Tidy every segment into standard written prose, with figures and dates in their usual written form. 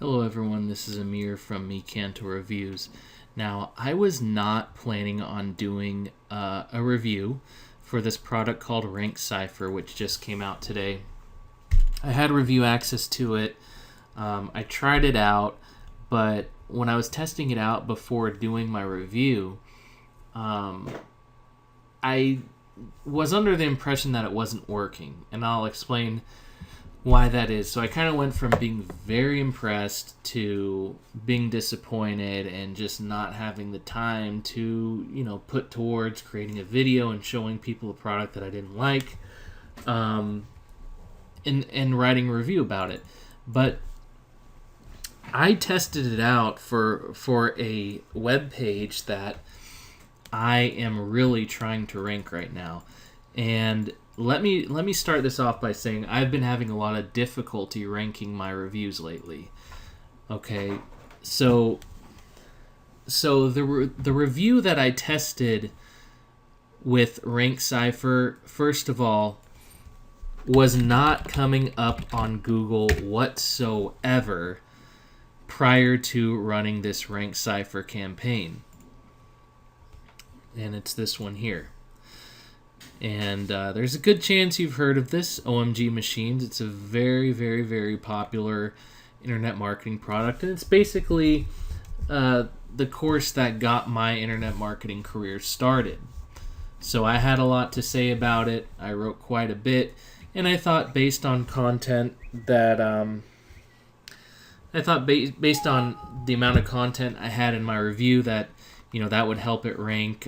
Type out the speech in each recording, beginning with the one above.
Hello everyone, this is Amir from Cantor Reviews. Now, I was not planning on doing a review for this product called RankCipher, which just came out today. I had review access to it. I tried it out, but when I was testing it out before doing my review, I was under the impression that it wasn't working, and I'll explain why that is. So I kind of went from being very impressed to being disappointed and just not having the time to, put towards creating a video and showing people a product that I didn't like, and writing a review about it. But I tested it out for a web page that I am really trying to rank right now. And let me start this off by saying I've been having a lot of difficulty ranking my reviews lately. Okay, so the review that I tested with RankCipher, first of all, was not coming up on Google whatsoever prior to running this RankCipher campaign. And it's this one here. And there's a good chance you've heard of this, OMG Machines. It's a very, very, very popular internet marketing product. And it's basically the course that got my internet marketing career started. So I had a lot to say about it. I wrote quite a bit. And I thought based on content that... based on the amount of content I had in my review that, that would help it rank.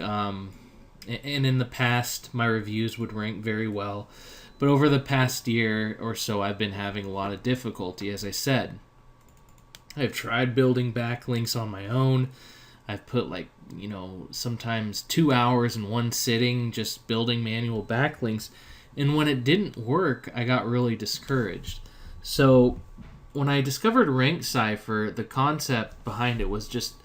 And in the past, my reviews would rank very well. But over the past year or so, I've been having a lot of difficulty, as I said. I've tried building backlinks on my own. I've put sometimes 2 hours in one sitting just building manual backlinks. And when it didn't work, I got really discouraged. So when I discovered RankCipher, the concept behind it was just,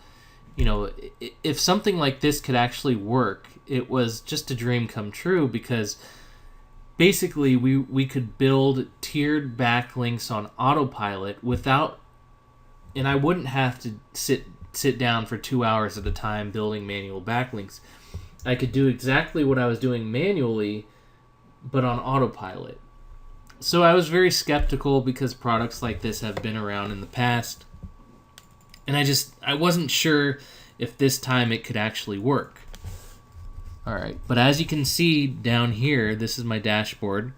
if something like this could actually work, it was just a dream come true, because basically we could build tiered backlinks on autopilot without, and I wouldn't have to sit down for 2 hours at a time building manual backlinks. I could do exactly what I was doing manually, but on autopilot. So I was very skeptical because products like this have been around in the past, and I wasn't sure if this time it could actually work. All right, but as you can see down here, this is my dashboard,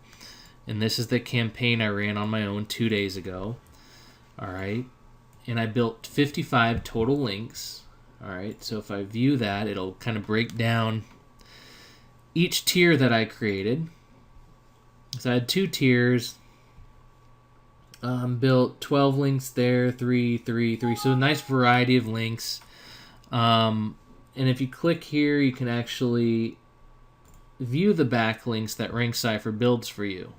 and this is the campaign I ran on my own 2 days ago. All right, and I built 55 total links. All right, so if I view that, it'll kind of break down each tier that I created. So I had 2 tiers. Built 12 links there, 3, 3, 3. So a nice variety of links. And if you click here, you can actually view the backlinks that RankCipher builds for you.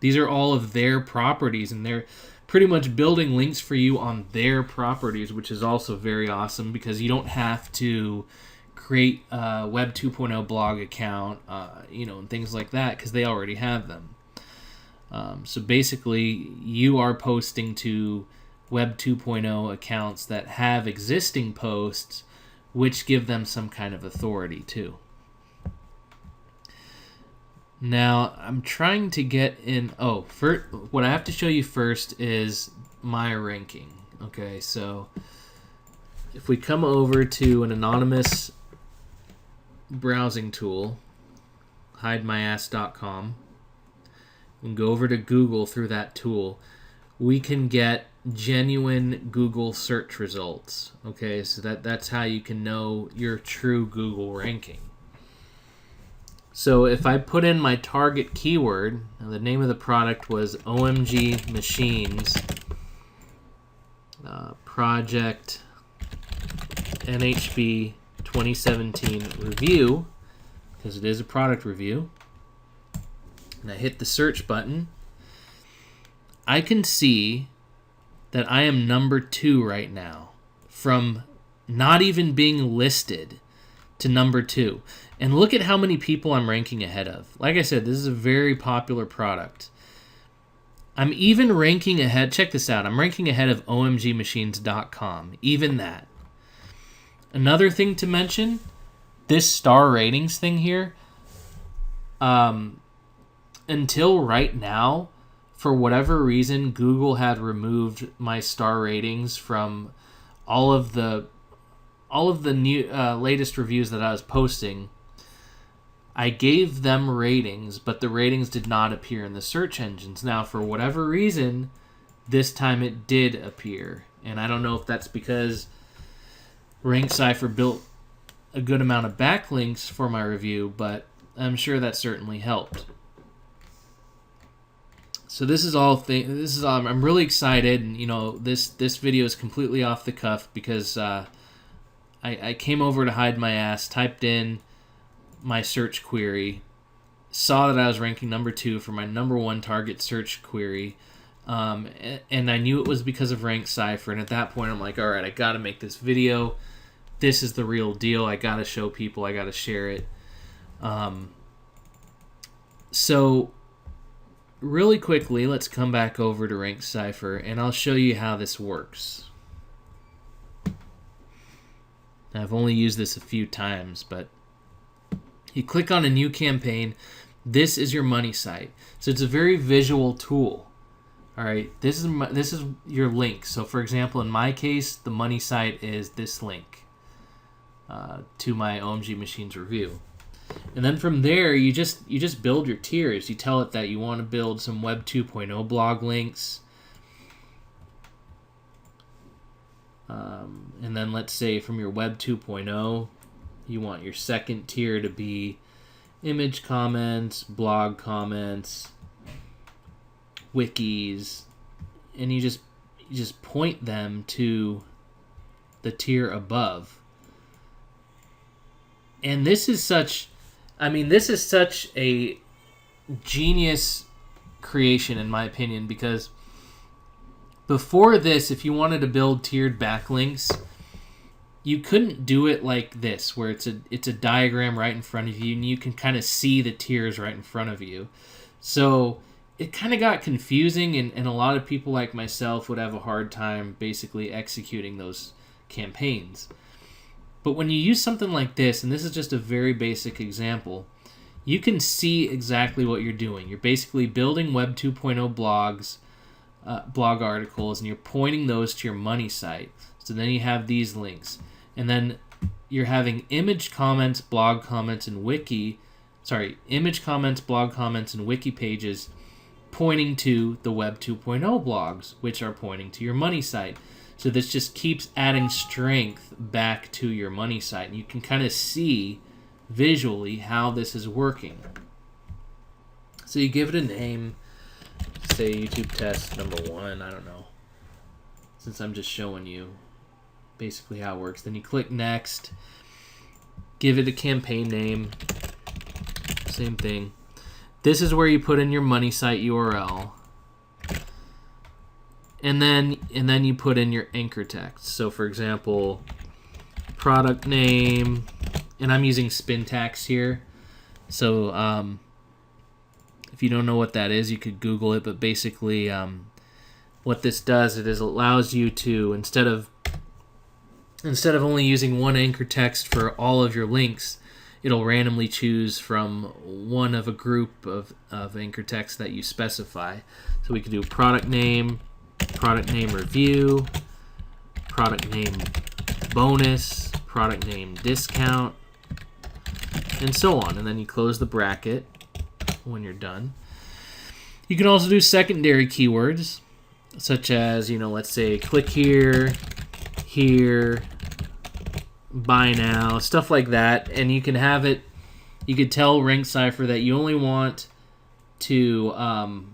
These are all of their properties, and they're pretty much building links for you on their properties, which is also very awesome because you don't have to create a Web 2.0 blog account, and things like that, because they already have them. So basically, you are posting to Web 2.0 accounts that have existing posts, which give them some kind of authority too. Now, I'm trying to get in... what I have to show you first is my ranking. Okay, so if we come over to an anonymous browsing tool, hidemyass.com, and go over to Google through that tool, we can get genuine Google search results. Okay, so that's how you can know your true Google ranking. So if I put in my target keyword, and the name of the product was OMG Machines Project NHB 2017 Review, because it is a product review, and I hit the search button, I can see that I am number 2 right now, from not even being listed to number 2. And look at how many people I'm ranking ahead of. Like I said, this is a very popular product. I'm even ranking ahead. Check this out. I'm ranking ahead of omgmachines.com. Even that. Another thing to mention, this star ratings thing here, until right now, for whatever reason, Google had removed my star ratings from all of the new latest reviews that I was posting. I gave them ratings, but the ratings did not appear in the search engines. Now, for whatever reason, this time it did appear. And I don't know if that's because RankCipher built a good amount of backlinks for my review, but I'm sure that certainly helped. So this is all. I'm really excited, and this video is completely off the cuff because I came over to hide my ass, typed in my search query, saw that I was ranking number 2 for my number 1 target search query, and I knew it was because of RankCipher. And at that point, I'm like, all right, I got to make this video. This is the real deal. I got to show people. I got to share it. So really quickly, let's come back over to RankCipher, and I'll show you how this works. I've only used this a few times, but you click on a new campaign. This is your money site. So it's a very visual tool. All right, this is your link. So for example, in my case, the money site is this link to my OMG Machines review. And then from there, you just build your tiers. You tell it that you want to build some Web 2.0 blog links. And then let's say from your Web 2.0, you want your second tier to be image comments, blog comments, wikis, and you just point them to the tier above. And this is such a genius creation, in my opinion, because before this, if you wanted to build tiered backlinks, you couldn't do it like this, where it's a diagram right in front of you, and you can kind of see the tiers right in front of you. So it kind of got confusing, and a lot of people like myself would have a hard time basically executing those campaigns. But when you use something like this, and this is just a very basic example, you can see exactly what you're doing. You're basically building Web 2.0 blogs, blog articles, and you're pointing those to your money site. So then you have these links. And then you're having image comments, blog comments, and image comments, blog comments, and wiki pages pointing to the Web 2.0 blogs, which are pointing to your money site. So this just keeps adding strength back to your money site. And you can kind of see visually how this is working. So you give it a name, say YouTube test number 1, I don't know, since I'm just showing you basically how it works. Then you click next, give it a campaign name, same thing. This is where you put in your money site URL. And then you put in your anchor text. So for example, product name, and I'm using Spintax here. So if you don't know what that is, you could Google it. But basically, what this does, it allows you to, instead of only using one anchor text for all of your links, it'll randomly choose from one of a group of anchor text that you specify. So we could do product name review, product name bonus, product name discount, and so on. And then you close the bracket when you're done. You can also do secondary keywords, such as, let's say click here, buy now, stuff like that. And you can have it, you could tell RankCipher that you only want to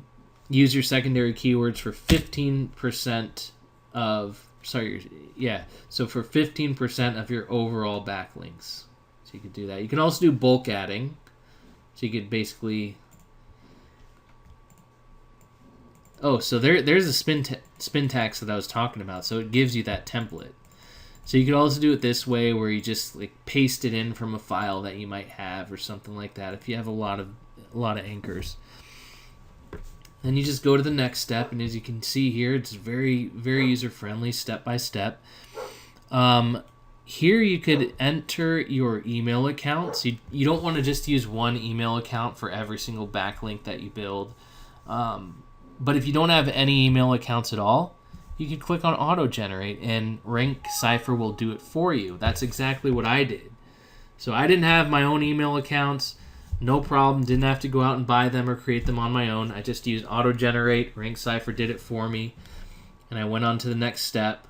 use your secondary keywords for 15% of, so for 15% of your overall backlinks. So you could do that. You can also do bulk adding. So you could basically, so there's a Spintax that I was talking about. So it gives you that template. So you could also do it this way, where you just paste it in from a file that you might have or something like that if you have a lot of anchors. Then you just go to the next step, and as you can see here, it's very, very user-friendly, step-by-step. Here you could enter your email accounts. You don't want to just use one email account for every single backlink that you build. But if you don't have any email accounts at all, you can click on auto-generate, and RankCipher will do it for you. That's exactly what I did. So I didn't have my own email accounts. No problem. Didn't have to go out and buy them or create them on my own. I just used auto-generate. RankCipher did it for me. And I went on to the next step.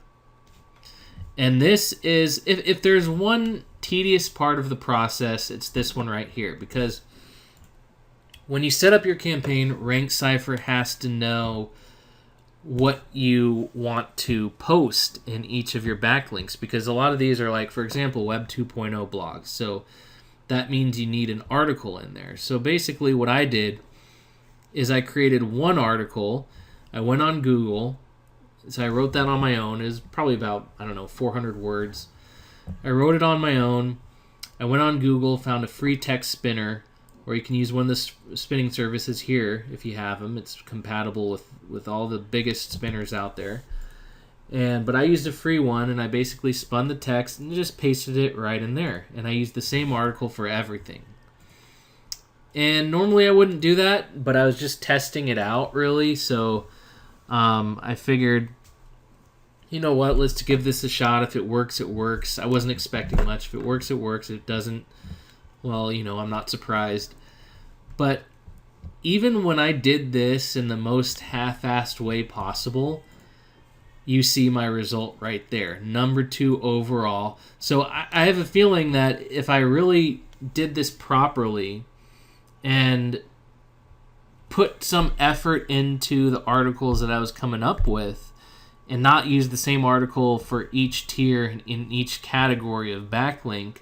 And this is, if there's one tedious part of the process, it's this one right here. Because when you set up your campaign, RankCipher has to know what you want to post in each of your backlinks. Because a lot of these are like, for example, Web 2.0 blogs. So that means you need an article in there. So basically what I did is I created one article. I went on Google. So I wrote that on my own. It was probably about, 400 words. I wrote it on my own. I went on Google, found a free text spinner, or you can use one of the spinning services here if you have them. It's compatible with all the biggest spinners out there. But I used a free one, and I basically spun the text and just pasted it right in there. And I used the same article for everything. And normally I wouldn't do that, but I was just testing it out, really. So I figured, you know what, let's give this a shot. If it works, it works. I wasn't expecting much. If it works, it works. If it doesn't, well, I'm not surprised. But even when I did this in the most half-assed way possible, you see my result right there. Number 2 overall. So I have a feeling that if I really did this properly and put some effort into the articles that I was coming up with and not use the same article for each tier in each category of backlink,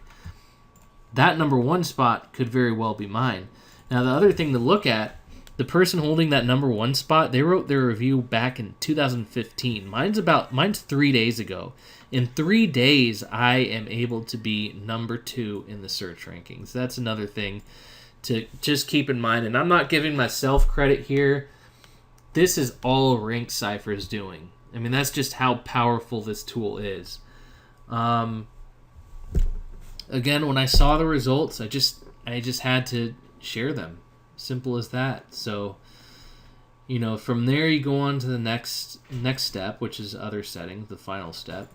that number 1 spot could very well be mine. Now, the other thing to look at, the person holding that number 1 spot, they wrote their review back in 2015. Mine's 3 days ago. In 3 days, I am able to be number 2 in the search rankings. That's another thing to just keep in mind. And I'm not giving myself credit here. This is all RankCipher is doing. I mean, that's just how powerful this tool is. Again, when I saw the results, I just had to share them. Simple as that. So, from there you go on to the next step, which is other settings, the final step.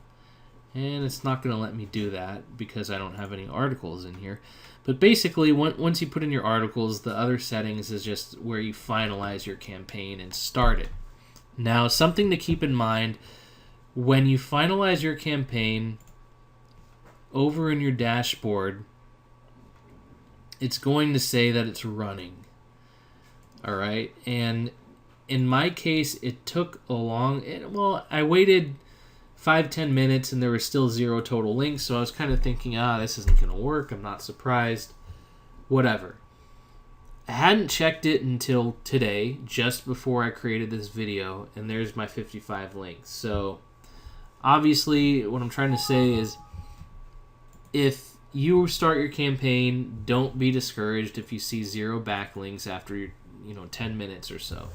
And it's not going to let me do that because I don't have any articles in here. But basically, once you put in your articles, the other settings is just where you finalize your campaign and start it. Now, something to keep in mind, when you finalize your campaign, over in your dashboard, it's going to say that it's running. All right, and in my case, it took I waited 5-10 minutes and there was still 0 total links, so I was kind of thinking, this isn't going to work. I'm not surprised. Whatever. I hadn't checked it until today, just before I created this video, and there's my 55 links. So, obviously, what I'm trying to say is, if you start your campaign, don't be discouraged if you see 0 backlinks after 10 minutes or so.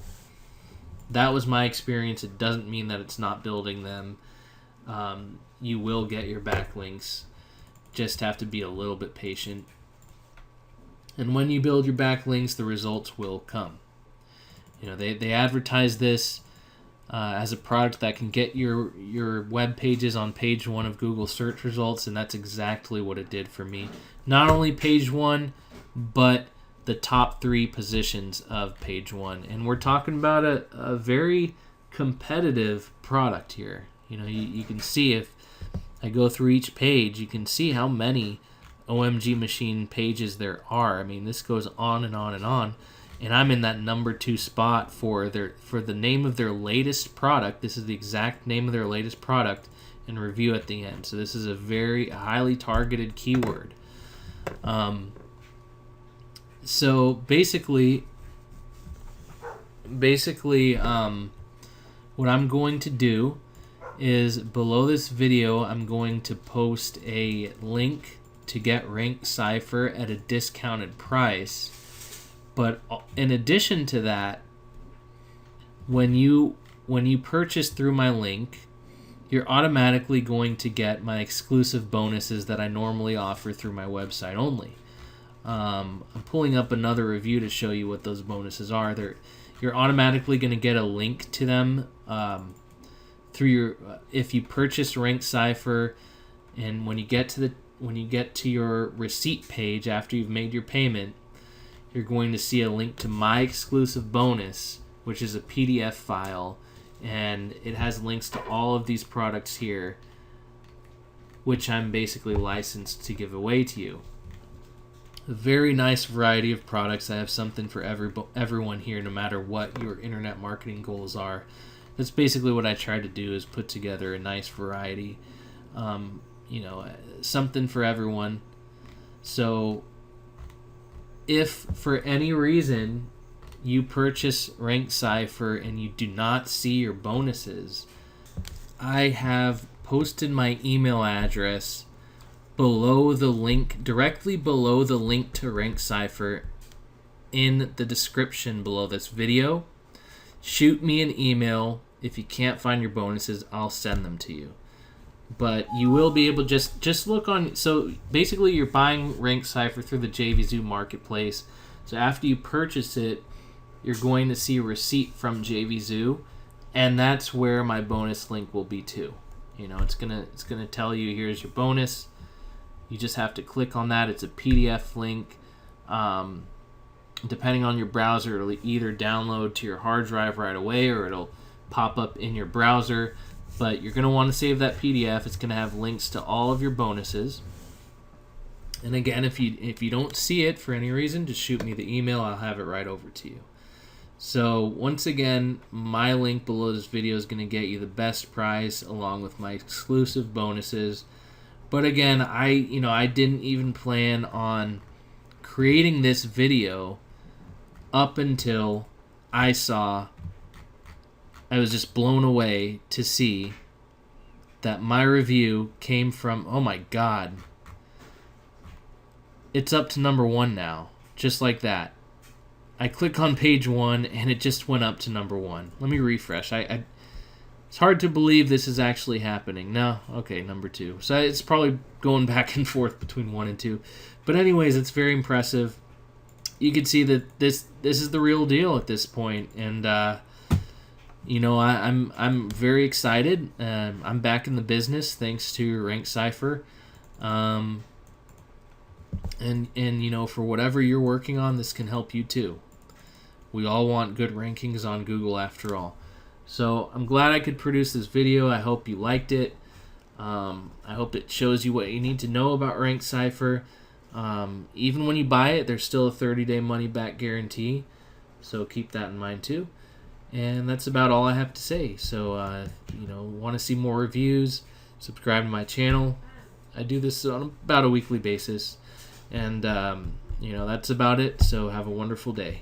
That was my experience. It doesn't mean that it's not building them. You will get your backlinks. Just have to be a little bit patient. And when you build your backlinks, the results will come. They advertise this as a product that can get your web pages on page 1 of Google search results, and that's exactly what it did for me. Not only page 1, but the top 3 positions of page 1. And we're talking about a very competitive product here. You can see, if I go through each page, you can see how many OMG Machine pages there are. I mean, this goes on and on and on. And I'm in that number 2 spot for the name of their latest product. This is the exact name of their latest product and review at the end. So this is a very highly targeted keyword. So basically, what I'm going to do is below this video, I'm going to post a link to get RankCipher at a discounted price. But in addition to that, when you purchase through my link, you're automatically going to get my exclusive bonuses that I normally offer through my website only. I'm pulling up another review to show you what those bonuses are. You're automatically going to get a link to them through your if you purchase RankCipher, and when you get to your receipt page after you've made your payment, you're going to see a link to my exclusive bonus, which is a PDF file, and it has links to all of these products here, which I'm basically licensed to give away to you. A very nice variety of products. I have something for everyone here, no matter what your internet marketing goals are. That's basically what I try to do, is put together a nice variety, something for everyone. So if for any reason you purchase RankCipher and you do not see your bonuses, I have posted my email address below the link, directly below the link to RankCipher in the description below this video. Shoot me an email. If you can't find your bonuses, I'll send them to you. But you will be able to just look on. So basically, you're buying RankCipher through the JVZoo marketplace. So after you purchase it, you're going to see a receipt from JVZoo, and that's where my bonus link will be too. It's gonna tell you, here's your bonus. You just have to click on that. It's a PDF link. Depending on your browser, it'll either download to your hard drive right away, or it'll pop up in your browser. But you're going to want to save that PDF. It's going to have links to all of your bonuses. And again, if you don't see it for any reason, just shoot me the email. I'll have it right over to you. So once again, my link below this video is going to get you the best price along with my exclusive bonuses. But again, I didn't even plan on creating this video up until I was just blown away to see that my review came from, oh my god, it's up to number 1 now, just like that. I click on page 1 and it just went up to number 1. Let me refresh. It's hard to believe this is actually happening. No, okay, number 2. So it's probably going back and forth between 1 and 2. But anyways, it's very impressive. You can see that this is the real deal at this point, and I'm very excited. I'm back in the business thanks to RankCipher, and for whatever you're working on, this can help you too. We all want good rankings on Google after all. So I'm glad I could produce this video. I hope you liked it. I hope it shows you what you need to know about RankCipher. Even when you buy it, there's still a 30-day money-back guarantee. So keep that in mind too. And that's about all I have to say. So, want to see more reviews, subscribe to my channel. I do this on about a weekly basis. And, that's about it. So have a wonderful day.